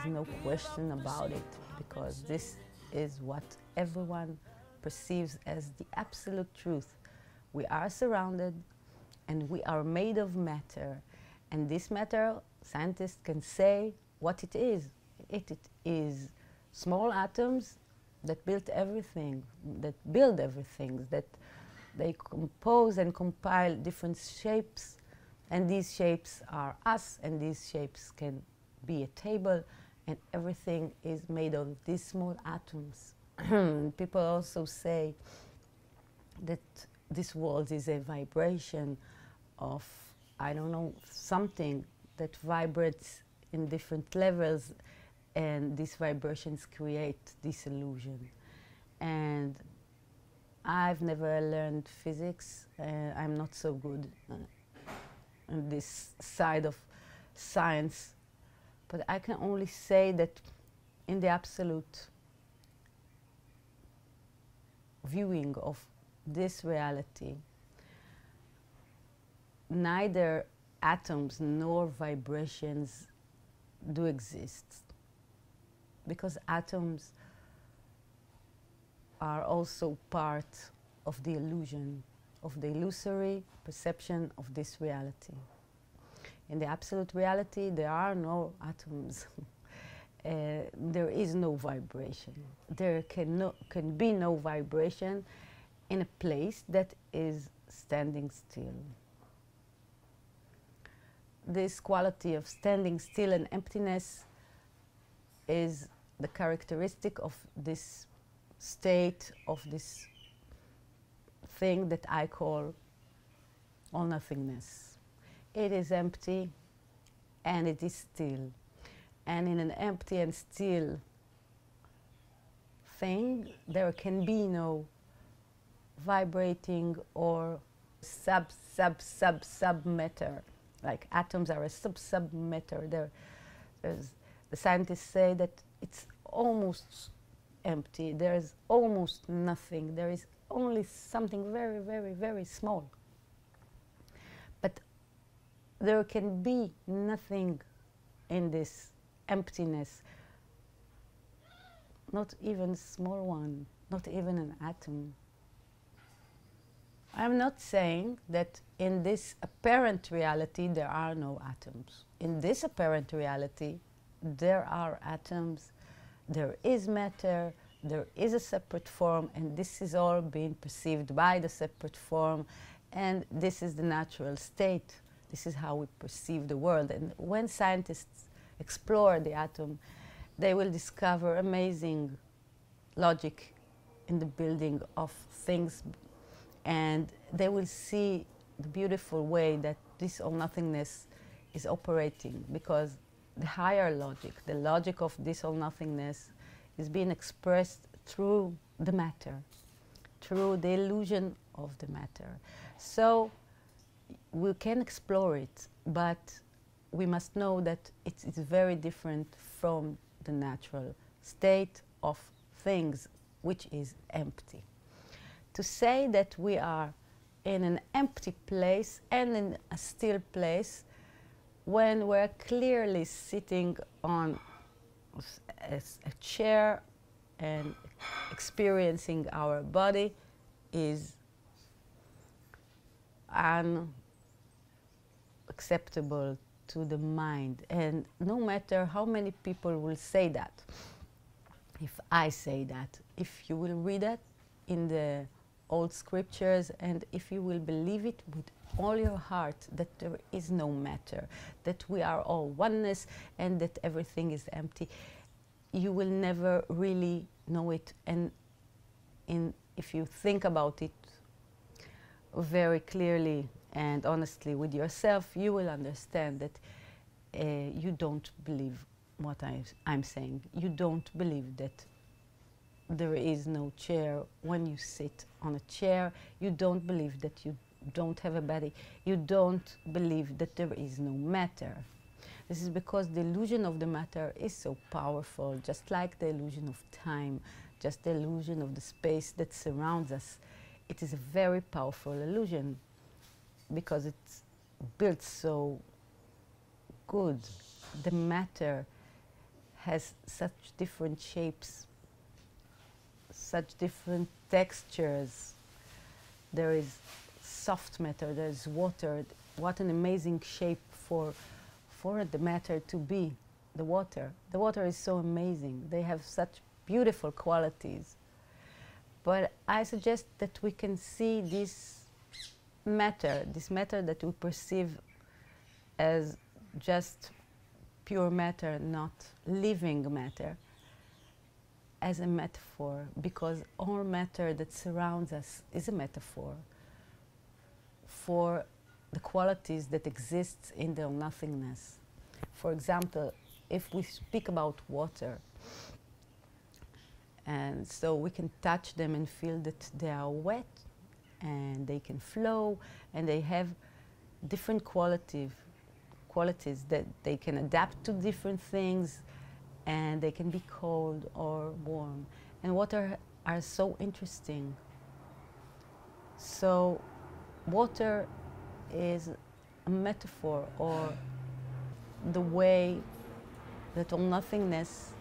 no question about it, because this is what everyone perceives as the absolute truth. We are surrounded and we are made of matter. And this matter, scientists can say what it is. It is small atoms that build everything, that they compose and compile different shapes, and these shapes are us, and these shapes can be a table, and everything is made of these small atoms. People also say that this world is a vibration of, I don't know, something that vibrates in different levels, and these vibrations create this illusion. And I've never learned physics. I'm not so good on this side of science, but I can only say that in the absolute viewing of this reality, neither atoms nor vibrations do exist, because atoms are also part of the illusion, of the illusory perception of this reality. In the absolute reality, there are no atoms. There is no vibration. There can be no vibration in a place that is standing still. This quality of standing still and emptiness is the characteristic of this state, of this thing that I call all-nothingness. It is empty and it is still. And in an empty and still thing, there can be no vibrating or sub-matter. Like atoms are a sub-matter. The scientists say that it's almost empty. There is almost nothing. There is only something very, very, very small. But there can be nothing in this emptiness, not even a small one, not even an atom. I'm not saying that in this apparent reality there are no atoms. In this apparent reality there are atoms, there is matter, there is a separate form, and this is all being perceived by the separate form, and this is the natural state. This is how we perceive the world. And when scientists explore the atom, they will discover amazing logic in the building of things, and they will see the beautiful way that this all-nothingness is operating, because the higher logic, the logic of this all-nothingness, is being expressed through the matter, through the illusion of the matter. So we can explore it, but we must know that it's very different from the natural state of things, which is empty. To say that we are in an empty place and in a still place when we're clearly sitting on a chair and experiencing our body is unacceptable to the mind. And no matter how many people will say that, if I say that, if you will read it in the old scriptures, and if you will believe it with all your heart, that there is no matter, that we are all oneness, and that everything is empty, you will never really know it. And if you think about it very clearly and honestly with yourself, you will understand that you don't believe what I'm saying. You don't believe that there is no chair when you sit on a chair. You don't believe that you don't have a body. You don't believe that there is no matter. This is because the illusion of the matter is so powerful, just like the illusion of time, just the illusion of the space that surrounds us. It is a very powerful illusion because it's built so good. The matter has such different shapes, such different textures. There is soft matter, there is water. What an amazing shape for the matter to be, the water. The water is so amazing. They have such beautiful qualities. But I suggest that we can see this matter that we perceive as just pure matter, not living matter, as a metaphor, because all matter that surrounds us is a metaphor for the qualities that exist in their nothingness. For example, if we speak about water, and so we can touch them and feel that they are wet, and they can flow, and they have different qualities that they can adapt to different things, and they can be cold or warm. And water are so interesting. So water is a metaphor, or the way that all nothingness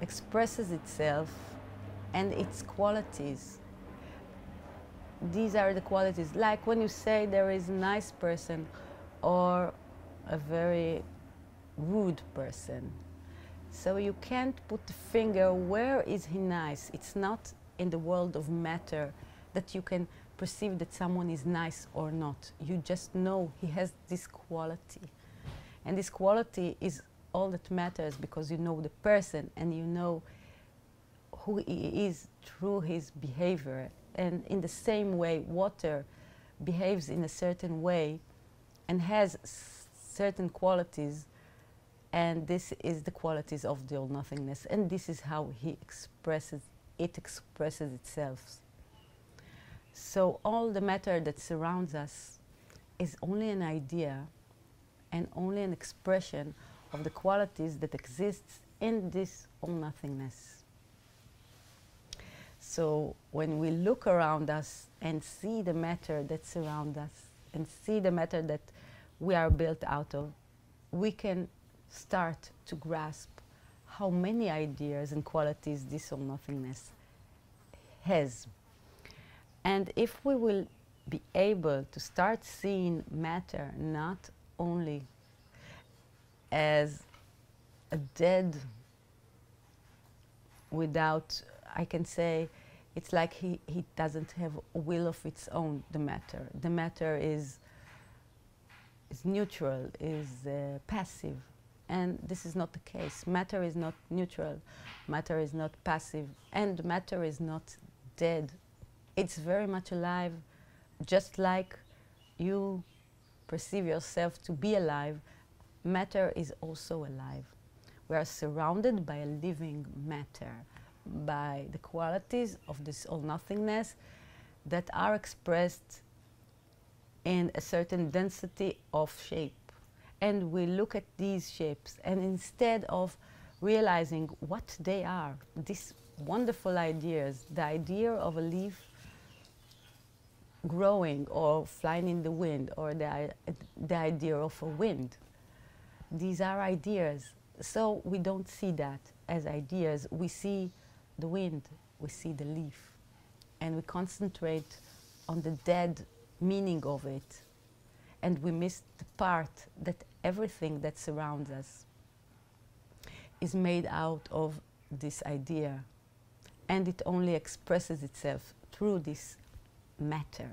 expresses itself and its qualities. These are the qualities, like when you say there is a nice person or a very rude person. So you can't put the finger, where is he nice? It's not in the world of matter that you can perceive that someone is nice or not. You just know he has this quality. And this quality is all that matters, because you know the person and you know who he is through his behavior. And in the same way, water behaves in a certain way and has certain qualities, and this is the qualities of the all-nothingness, and this is how it expresses itself. So all the matter that surrounds us is only an idea and only an expression of the qualities that exists in this all-nothingness. So when we look around us and see the matter that surrounds us and see the matter that we are built out of, we can start to grasp how many ideas and qualities this all-nothingness has. And if we will be able to start seeing matter not only as a dead without, I can say, it's like he doesn't have a will of its own, the matter. The matter is neutral, is passive. And this is not the case. Matter is not neutral, matter is not passive, and matter is not dead. It's very much alive, just like you perceive yourself to be alive. Matter is also alive. We are surrounded by a living matter, by the qualities of this all-nothingness that are expressed in a certain density of shape. And we look at these shapes, and instead of realizing what they are, these wonderful ideas, the idea of a leaf growing or flying in the wind, or the idea of a wind, these are ideas. So we don't see that as ideas. We see the wind, we see the leaf, and we concentrate on the dead meaning of it, and we miss the part that everything that surrounds us is made out of this idea, and it only expresses itself through this matter.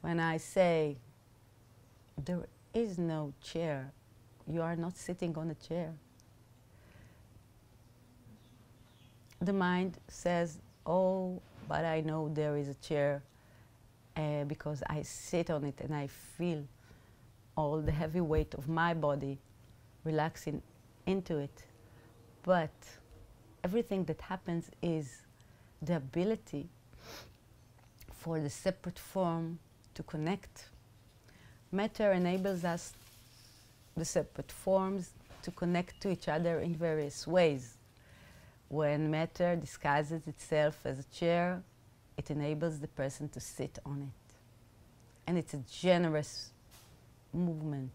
When I say there is no chair, you are not sitting on a chair. The mind says, oh, but I know there is a chair because I sit on it and I feel all the heavy weight of my body relaxing into it. But everything that happens is the ability for the separate form to connect. Matter enables us, the separate forms, to connect to each other in various ways. When matter disguises itself as a chair, it enables the person to sit on it. And it's a generous movement.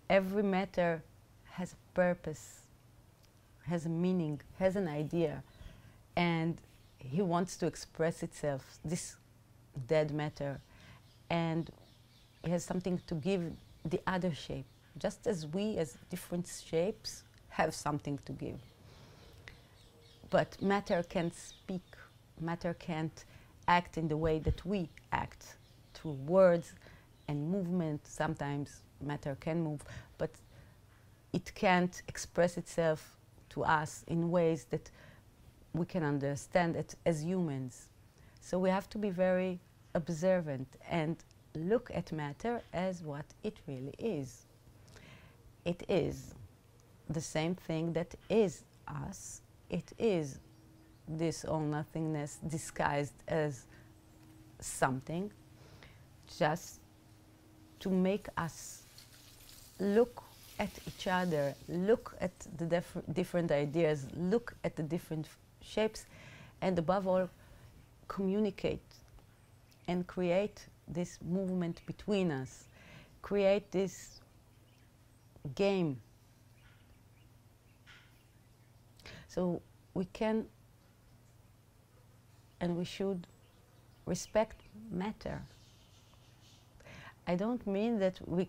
Every matter has a purpose, has a meaning, has an idea, and he wants to express itself, this dead matter, and it has something to give the other shape, just as we, as different shapes, have something to give. But matter can't speak, matter can't act in the way that we act, through words and movement. Sometimes matter can move, but it can't express itself to us in ways that we can understand it as humans. So we have to be very observant and look at matter as what it really is. It is the same thing that is us. It is this all-nothingness disguised as something, just to make us look at each other, look at the different ideas, look at the different shapes, and above all, communicate and create this movement between us, create this game. So we can and we should respect matter. I don't mean that we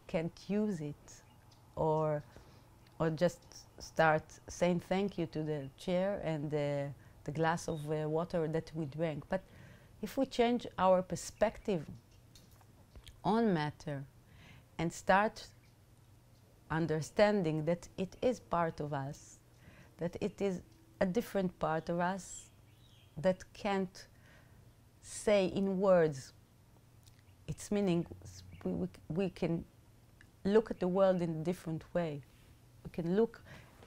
can't use it, or just start saying thank you to the chair and the glass of water that we drank. But if we change our perspective on matter and start understanding that it is part of us, that it is a different part of us that can't say in words its meaning, we can look at the world in a different way. We can look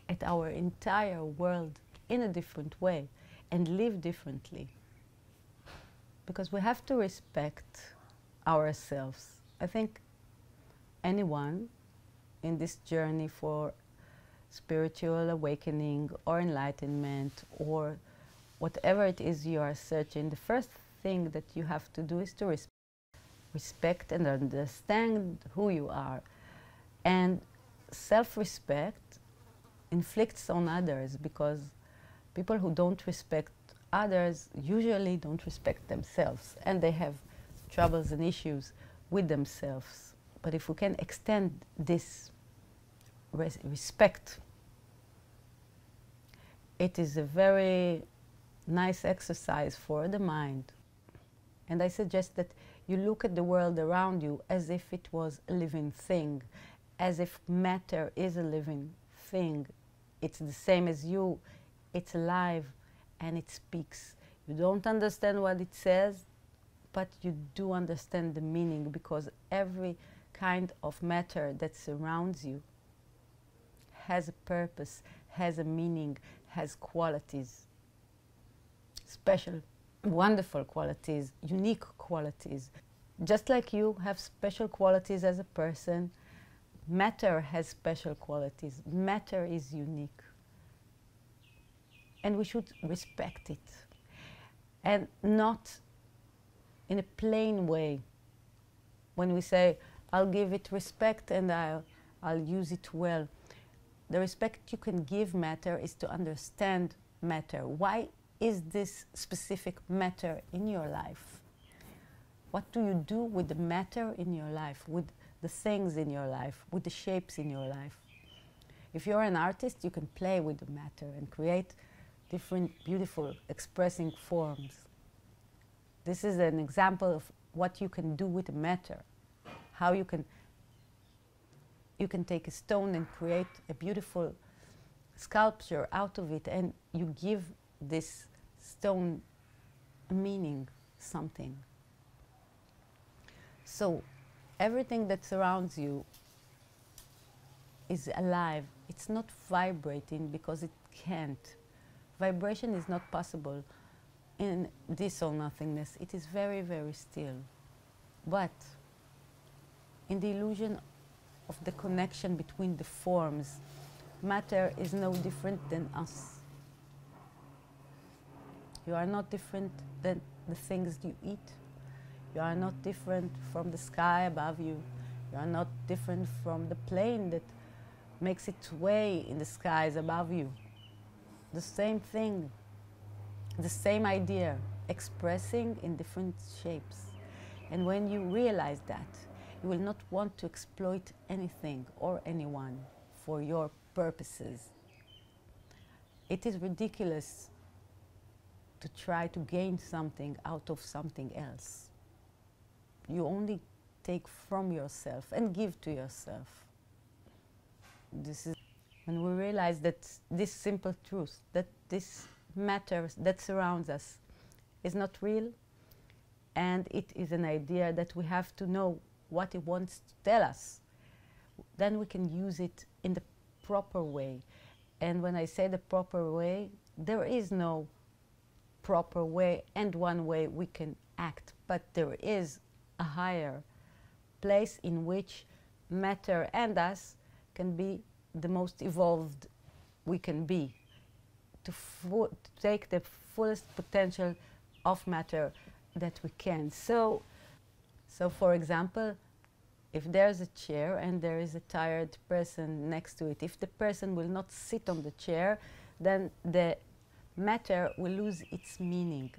at our entire world in a different way and live differently. Because we have to respect ourselves. I think anyone in this journey for spiritual awakening or enlightenment or whatever it is you are searching, the first thing that you have to do is to respect and understand who you are. And self-respect inflicts on others, because people who don't respect others usually don't respect themselves, and they have troubles and issues with themselves. But if we can extend this respect, it is a very nice exercise for the mind. And I suggest that you look at the world around you as if it was a living thing, as if matter is a living thing. It's the same as you, it's alive, and it speaks. You don't understand what it says, but you do understand the meaning, because every kind of matter that surrounds you has a purpose, has a meaning, has qualities, special, wonderful qualities, unique qualities. Just like you have special qualities as a person, matter has special qualities. Matter is unique. And we should respect it. And not in a plain way. When we say, I'll give it respect and I'll use it well. The respect you can give matter is to understand matter. Why is this specific matter in your life? What do you do with the matter in your life, with the things in your life, with the shapes in your life? If you're an artist, you can play with the matter and create different beautiful expressing forms. This is an example of what you can do with the matter, how you can take a stone and create a beautiful sculpture out of it, and you give this stone a meaning, something. So everything that surrounds you is alive. It's not vibrating because it can't. Vibration is not possible in this all-nothingness. It is very, very still. But in the illusion of the connection between the forms, matter is no different than us. You are not different than the things you eat. You are not different from the sky above you. You are not different from the plane that makes its way in the skies above you. The same thing, the same idea, expressing in different shapes. And when you realize that, you will not want to exploit anything or anyone for your purposes. It is ridiculous to try to gain something out of something else. You only take from yourself and give to yourself. This is when we realize that this simple truth, that this matter that surrounds us is not real, and it is an idea that we have to know what it wants to tell us. Then we can use it in the proper way. And when I say the proper way, there is no proper way and one way we can act, but there is a higher place in which matter and us can be the most evolved we can be, to take the fullest potential of matter that we can. So for example, if there's a chair and there is a tired person next to it, if the person will not sit on the chair, then the matter will lose its meaning.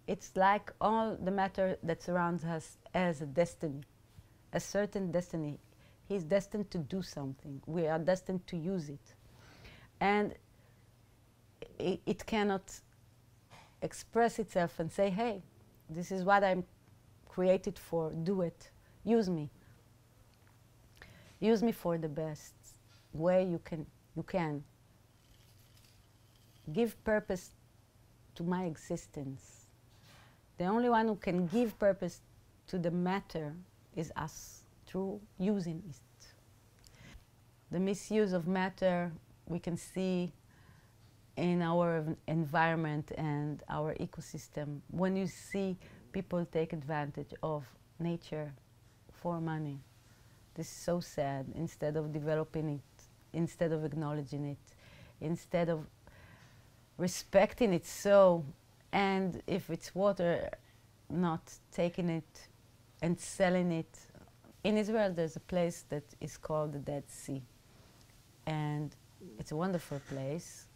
It's like all the matter that surrounds us as a destiny, a certain destiny. He's destined to do something. We are destined to use it. And it cannot express itself and say, hey, this is what I'm created for, do it, use me. Use me for the best way you can. Give purpose to my existence. The only one who can give purpose to the matter is us, through using it. The misuse of matter we can see in our environment and our ecosystem. When you see people take advantage of nature for money, this is so sad. Instead of developing it, instead of acknowledging it, instead of respecting it, so, and if it's water, not taking it and selling it. In Israel, there's a place that is called the Dead Sea. And it's a wonderful place,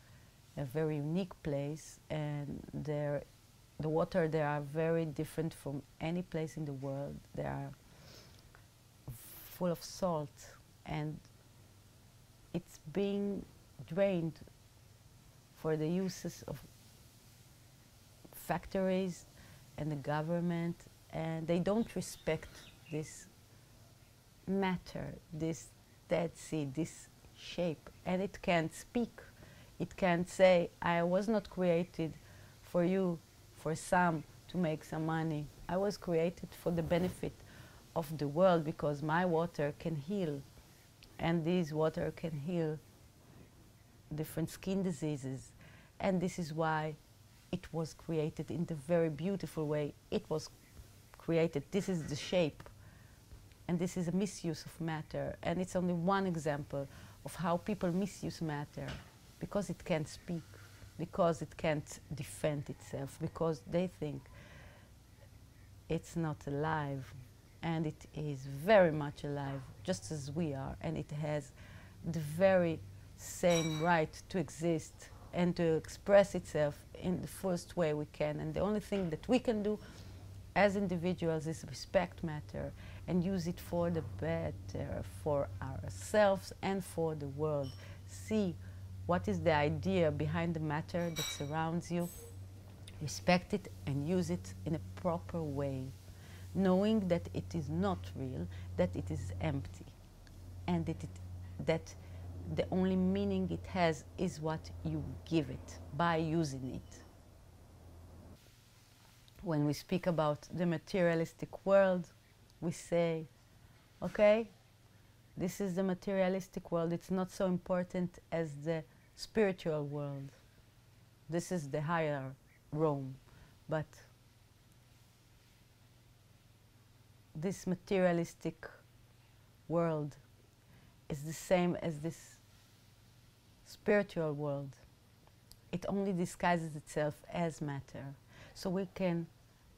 a very unique place. And the water there are very different from any place in the world. They are full of salt. And it's being drained for the uses of factories and the government. And they don't respect this matter, this Dead Sea, this shape, and it can't speak. It can't say, I was not created for you, for some, to make some money. I was created for the benefit of the world, because my water can heal, and this water can heal different skin diseases. And this is why it was created in the very beautiful way it was created. This is the shape. And this is a misuse of matter. And it's only one example of how people misuse matter, because it can't speak, because it can't defend itself, because they think it's not alive. And it is very much alive, just as we are. And it has the very same right to exist and to express itself in the fullest way we can. And the only thing that we can do as individuals is respect matter and use it for the better, for ourselves and for the world. See what is the idea behind the matter that surrounds you, respect it and use it in a proper way, knowing that it is not real, that it is empty, and that the only meaning it has is what you give it by using it. When we speak about the materialistic world, we say, okay, this is the materialistic world. It's not so important as the spiritual world. This is the higher Rome. But this materialistic world is the same as this spiritual world. It only disguises itself as matter. So we can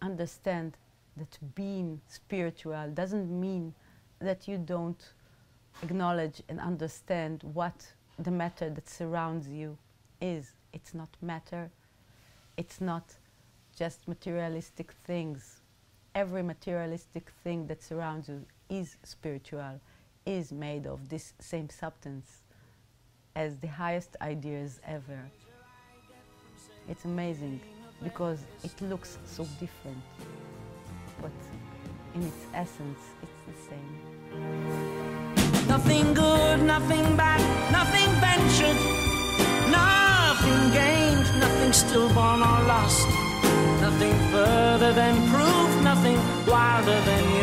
understand that being spiritual doesn't mean that you don't acknowledge and understand what the matter that surrounds you is. It's not matter. It's not just materialistic things. Every materialistic thing that surrounds you is spiritual, is made of this same substance as the highest ideas ever. It's amazing because it looks so different, but in its essence, it's the same. Nothing good, nothing bad, nothing ventured, nothing gained, nothing stillborn or lost, nothing further than proof, nothing wilder than you.